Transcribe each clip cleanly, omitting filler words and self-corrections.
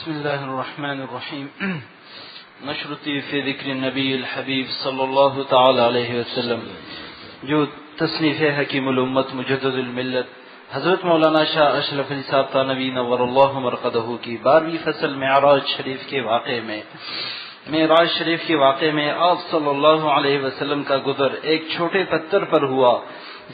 بسم الله الرحمن الرحيم. نشرتي في ذكر النبي الحبيب صلی اللہ تعالی علیہ وسلم، جو تصنیف حکیم الامت مجدد الملت حضرت مولانا شاہ اشرف علی صاحب تانوی نور اللہ مرقدہ کی 12ویں فصل معراج شریف کے واقعے میں آپ صلی اللہ علیہ وسلم کا گزر ایک چھوٹے پتھر پر ہوا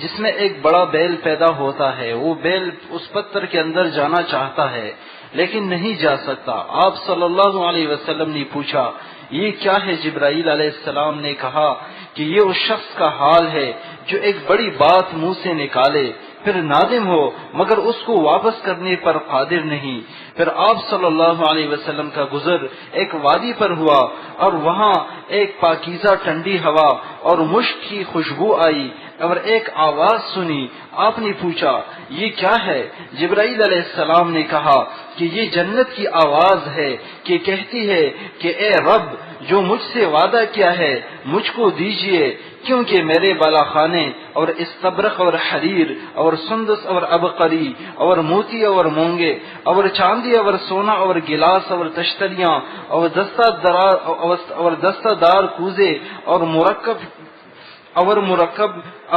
جس میں ایک بڑا بیل پیدا ہوتا ہے. وہ بیل اس پتھر کے اندر جانا چاہتا ہے لیکن نہیں جا سکتا. آپ صلی اللہ علیہ وسلم نے پوچھا یہ کیا ہے؟ جبرائیل علیہ السلام نے کہا کہ یہ اس شخص کا حال ہے جو ایک بڑی بات منہ سے نکالے پھر نادم ہو مگر اس کو واپس کرنے پر قادر نہیں. پھر آپ صلی اللہ علیہ وسلم کا گزر ایک وادی پر ہوا اور وہاں ایک پاکیزہ ٹھنڈی ہوا اور مشک کی خوشبو آئی اور ایک آواز سنی. آپ نے پوچھا یہ کیا ہے؟ جبرائیل علیہ السلام نے کہا کہ یہ جنت کی آواز ہے کہ کہتی ہے کہ اے رب، جو مجھ سے وعدہ کیا ہے مجھ کو دیجئے، کیونکہ میرے بالا خانے اور استبرق اور حریر اور سندس اور عبقری اور موتی اور مونگے اور چاندی اور سونا اور گلاس اور تشتریاں اور دستہ دار کوزے اور مرکب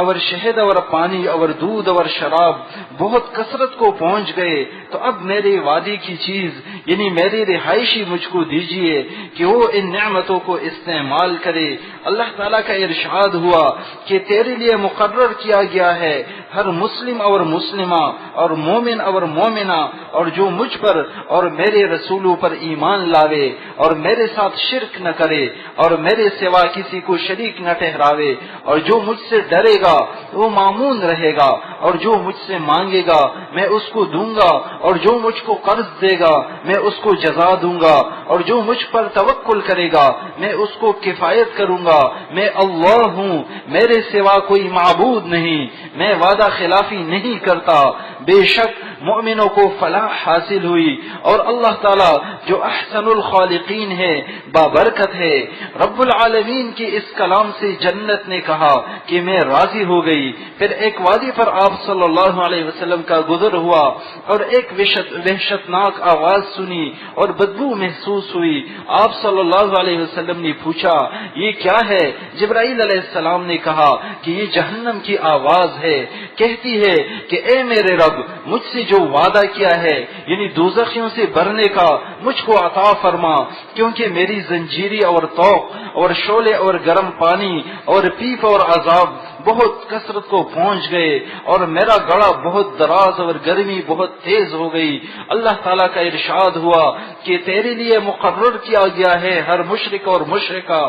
اور شہد اور پانی اور دودھ اور شراب بہت کثرت کو پہنچ گئے. تو اب میرے وادی کی چیز یعنی میری رہائشی مجھ کو دیجئے کہ وہ ان نعمتوں کو استعمال کرے. اللہ تعالیٰ کا ارشاد ہوا کہ تیرے لیے مقرر کیا گیا ہے ہر مسلم اور مسلمہ اور مومن اور مومنہ اور جو مجھ پر اور میرے رسولوں پر ایمان لاوے اور میرے ساتھ شرک نہ کرے اور میرے سوا کسی کو شریک نہ ٹھہراوے، اور جو مجھ سے ڈرے گا وہ مامون رہے گا، اور جو مجھ سے مانگے گا میں اس کو دوں گا، اور جو مجھ کو قرض دے گا میں اس کو جزا دوں گا، اور جو مجھ پر توکل کرے گا میں اس کو کفایت کروں گا. میں اللہ ہوں، میرے سوا کوئی معبود نہیں، میں وعدہ خلافی نہیں کرتا. بے شک مومنوں کو فلاح حاصل ہوئی اور اللہ تعالیٰ جو احسن الخالقین ہے بابرکت ہے. رب العالمین کے اس کلام سے جنت نے کہا کہ میں راضی ہو گئی. پھر ایک وادی پر آپ صلی اللہ علیہ وسلم کا گزر ہوا اور ایک وحشتناک آواز سنی اور بدبو محسوس ہوئی. آپ صلی اللہ علیہ وسلم نے پوچھا یہ کیا ہے؟ جبرائیل علیہ السلام نے کہا کہ یہ جہنم کی آواز ہے، کہتی ہے کہ اے میرے رب، مجھ سے جو وعدہ کیا ہے یعنی دوزخیوں سے بھرنے کا مجھ کو عطا فرما، کیونکہ میری زنجیری اور طوق اور شعلے اور گرم پانی اور پیپ اور عذاب بہت کثرت کو پہنچ گئے اور میرا گڑا بہت دراز اور گرمی بہت تیز ہو گئی. اللہ تعالیٰ کا ارشاد ہوا کہ تیرے لیے مقرر کیا گیا ہے ہر مشرک اور مشرکہ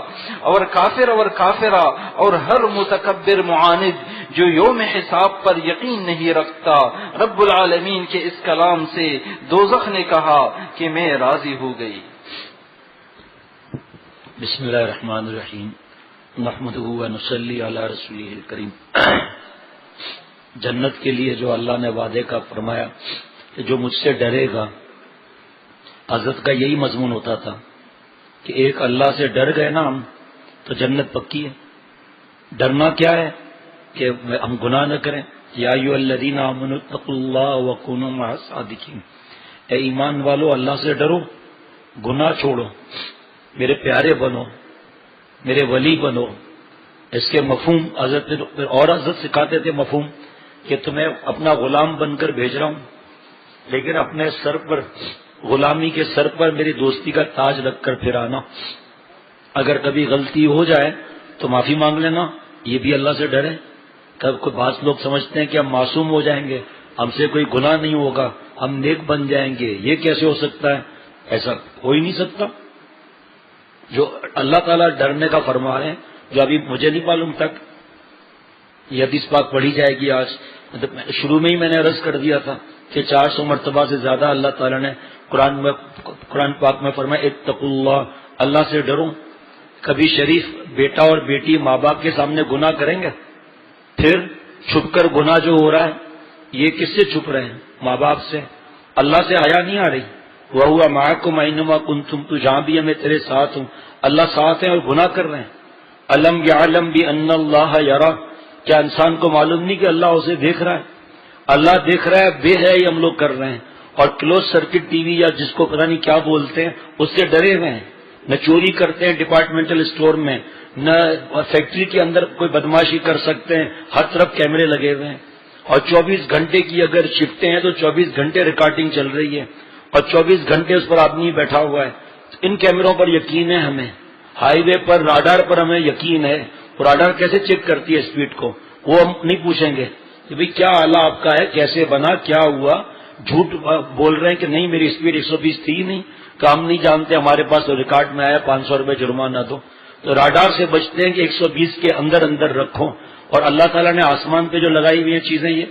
اور کافر اور کافرہ اور ہر متکبر معاند جو یوم حساب پر یقین نہیں رکھتا. رب العالمین کے اس کلام سے دوزخ نے کہا کہ میں راضی ہو گئی. بسم اللہ الرحمن الرحیم. نحمدہ و نصلی علی رسولہ الکریم. جنت کے لیے جو اللہ نے وعدے کا فرمایا کہ جو مجھ سے ڈرے گا، حضرت کا یہی مضمون ہوتا تھا کہ ایک اللہ سے ڈر گئے نا ہم تو جنت پکی ہے. ڈرنا کیا ہے کہ ہم گناہ نہ کریں. یا ایھا الذین آمنوا اتقوا اللہ وکونوا مع الصادقین. اے ایمان والو اللہ سے ڈرو، گناہ چھوڑو، میرے پیارے بنو، میرے ولی بنو. اس کے مفہوم حضرت اور حضرت سکھاتے تھے مفہوم کہ تمہیں اپنا غلام بن کر بھیج رہا ہوں، لیکن اپنے سر پر غلامی کے سر پر میری دوستی کا تاج رکھ کر پھر آنا. اگر کبھی غلطی ہو جائے تو معافی مانگ لینا. یہ بھی اللہ سے ڈرے. تب کوئی بعض لوگ سمجھتے ہیں کہ ہم معصوم ہو جائیں گے، ہم سے کوئی گناہ نہیں ہوگا، ہم نیک بن جائیں گے. یہ کیسے ہو سکتا ہے؟ ایسا ہو ہی نہیں سکتا. جو اللہ تعالیٰ ڈرنے کا فرما رہے ہیں، جو ابھی مجھے نہیں معلوم تک یہ حدیث پاک پڑھی جائے گی آج. شروع میں ہی میں نے عرض کر دیا تھا کہ 400 مرتبہ سے زیادہ اللہ تعالیٰ نے قرآن پاک میں فرمایا اتقوا اللہ، اللہ سے ڈرو. کبھی شریف بیٹا اور بیٹی ماں باپ کے سامنے گناہ کریں گے؟ پھر چھپ کر گناہ جو ہو رہا ہے یہ کس سے چھپ رہے ہیں؟ ماں باپ سے. اللہ سے حیا نہیں آ رہی. وَهُوَ مَعَكُمْ أَيْنَمَا كُنتُمْ. تو جہاں بھی ہے میں تیرے ساتھ ہوں. اللہ ساتھ ہے اور گناہ کر رہے ہیں. أَلَمْ يَعْلَمْ بِأَنَّ اللَّهَ يَرَى. کیا انسان کو معلوم نہیں کہ اللہ اسے دیکھ رہا ہے؟ اللہ دیکھ رہا ہے، بے حیائی ہم لوگ کر رہے ہیں. اور کلوز سرکٹ ٹی وی یا جس کو پتہ نہیں کیا بولتے ہیں اس سے ڈرے ہوئے ہیں. نہ چوری کرتے ہیں ڈپارٹمنٹل اسٹور میں، نہ فیکٹری کے اندر کوئی بدماشی کر سکتے ہیں، ہر طرف کیمرے لگے ہوئے ہیں. اور 24 گھنٹے کی اگر شفٹیں ہیں تو 24 گھنٹے ریکارڈنگ چل رہی ہے اور 24 گھنٹے اس پر آدمی بیٹھا ہوا ہے. ان کیمروں پر یقین ہے ہمیں، ہائی وے پر راڈار پر ہمیں یقین ہے. اور راڈار کیسے چیک کرتی ہے اسپیڈ کو، وہ ہم نہیں پوچھیں گے کہ بھئی کیا آلہ آپ کا ہے، کیسے بنا، کیا ہوا. جھوٹ بول رہے ہیں کہ نہیں میری اسپیڈ 120 تھی نہیں، کام نہیں جانتے، ہمارے پاس تو ریکارڈ میں آیا 500 روپے جرمانہ دو. تو راڈار سے بچتے ہیں کہ 120 کے اندر اندر رکھو. اور اللہ تعالیٰ نے آسمان پہ جو لگائی ہوئی ہیں چیزیں، یہ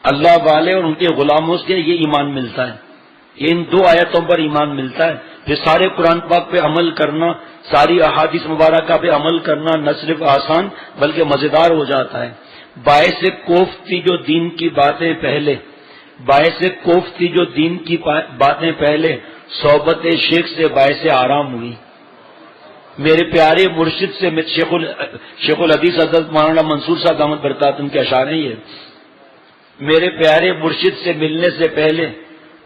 اللہ والے اور ان کے غلاموں سے یہ ایمان ملتا ہے. یہ ان 2 آیتوں پر ایمان ملتا ہے. یہ سارے قرآن پاک پہ عمل کرنا، ساری احادیث مبارکہ پہ عمل کرنا نہ صرف آسان بلکہ مزیدار ہو جاتا ہے. باعث کوف تھی جو دین کی باتیں پہلے، باعث کوف تھی جو دین کی باتیں پہلے، صحبت شیخ سے باعث آرام ہوئی. میرے پیارے مرشد سے شیخ الحدیث حضرت مولانا منصور صاحب دامت برکاتہ ان کے اشعار ہیں یہ. میرے پیارے مرشد سے ملنے سے پہلے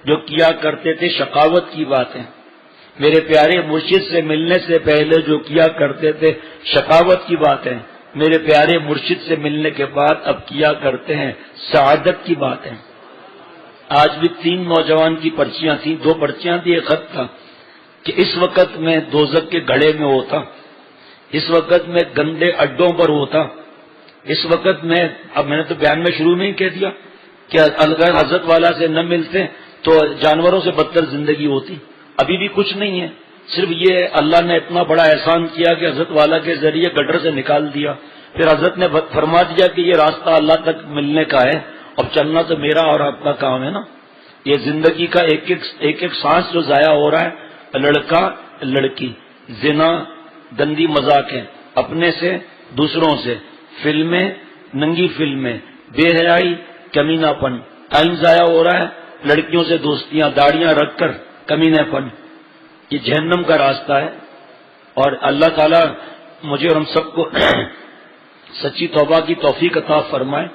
جو کیا کرتے تھے شقاوت کی باتیں، میرے پیارے مرشد سے ملنے سے پہلے جو کیا کرتے تھے شقاوت کی باتیں، میرے پیارے مرشد سے ملنے کے بعد اب کیا کرتے ہیں سعادت کی باتیں. آج بھی 3 نوجوان کی پرچیاں تھیں، 2 پرچیاں تھیں، ایک خط تھا کہ اس وقت میں دوزخ کے گھڑے میں ہوتا، اس وقت میں گندے اڈوں پر ہوتا، اس وقت میں، اب میں نے تو بیان میں شروع میں ہی کہہ دیا کہ اگر حضرت والا سے نہ ملتے تو جانوروں سے بدتر زندگی ہوتی. ابھی بھی کچھ نہیں ہے، صرف یہ اللہ نے اتنا بڑا احسان کیا کہ حضرت والا کے ذریعے گٹر سے نکال دیا. پھر حضرت نے فرما دیا کہ یہ راستہ اللہ تک ملنے کا ہے، اب چلنا تو میرا اور آپ کا کام ہے نا. یہ زندگی کا ایک ایک سانس جو ضائع ہو رہا ہے، لڑکا لڑکی، زنا، گندی مذاقیں اپنے سے دوسروں سے، فلمیں، ننگی فلمیں، بے حیائی، کمینہ پن، ٹائم ضائع ہو رہا ہے، لڑکیوں سے دوستیاں، داڑیاں رکھ کر کمینے پن، یہ جہنم کا راستہ ہے. اور اللہ تعالیٰ مجھے اور ہم سب کو سچی توبہ کی توفیق عطا فرمائے.